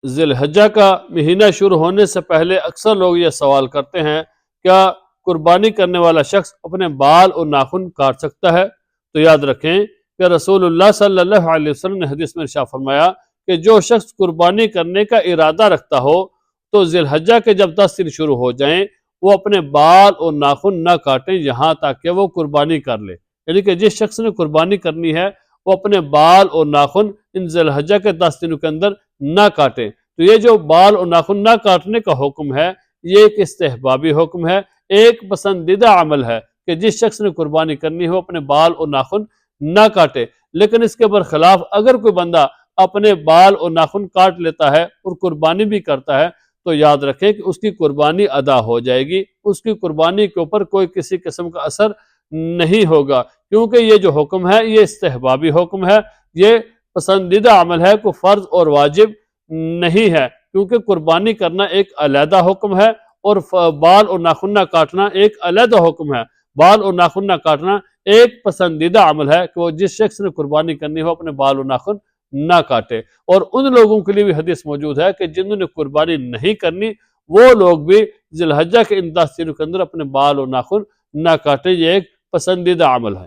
ذی الحجہ کا مہینہ شروع ہونے سے پہلے اکثر لوگ یہ سوال کرتے ہیں کیا قربانی کرنے والا شخص اپنے بال اور ناخن کاٹ سکتا ہے؟ تو یاد رکھیں کہ رسول اللہ صلی اللہ علیہ وسلم نے حدیث میں ارشاد فرمایا کہ جو شخص قربانی کرنے کا ارادہ رکھتا ہو تو ذی الحجہ کے جب 10 دن شروع ہو جائیں وہ اپنے بال اور ناخن نہ کاٹیں یہاں تک کہ وہ قربانی کر لے، یعنی کہ جس شخص نے قربانی کرنی ہے وہ اپنے بال اور ناخن ان ذی الحجہ کے 10 دنوں کے اندر نہ کاٹیں۔ تو یہ جو بال اور ناخن نہ کاٹنے کا حکم ہے یہ ایک استحبابی حکم ہے، ایک پسندیدہ عمل ہے کہ جس شخص نے قربانی کرنی ہو اپنے بال اور ناخن نہ کاٹے۔ لیکن اس کے برخلاف اگر کوئی بندہ اپنے بال اور ناخن کاٹ لیتا ہے اور قربانی بھی کرتا ہے تو یاد رکھیں کہ اس کی قربانی ادا ہو جائے گی، اس کی قربانی کے اوپر کوئی کسی قسم کا اثر نہیں ہوگا، کیونکہ یہ جو حکم ہے یہ استحبابی حکم ہے، یہ پسندیدہ عمل ہے، کوئی فرض اور واجب نہیں ہے، کیونکہ قربانی کرنا ایک علیحدہ حکم ہے اور بال اور ناخن نہ کاٹنا ایک علیحدہ حکم ہے۔ بال اور ناخن نہ کاٹنا ایک پسندیدہ عمل ہے کہ وہ جس شخص نے قربانی کرنی ہو اپنے بال اور ناخن نہ کاٹے۔ اور ان لوگوں کے لیے بھی حدیث موجود ہے کہ جنہوں نے قربانی نہیں کرنی وہ لوگ بھی ذی الحجہ کے ان 10 دنوں کے اندر اپنے بال اور ناخن نہ کاٹیں، یہ ایک پسندیدہ عمل ہے۔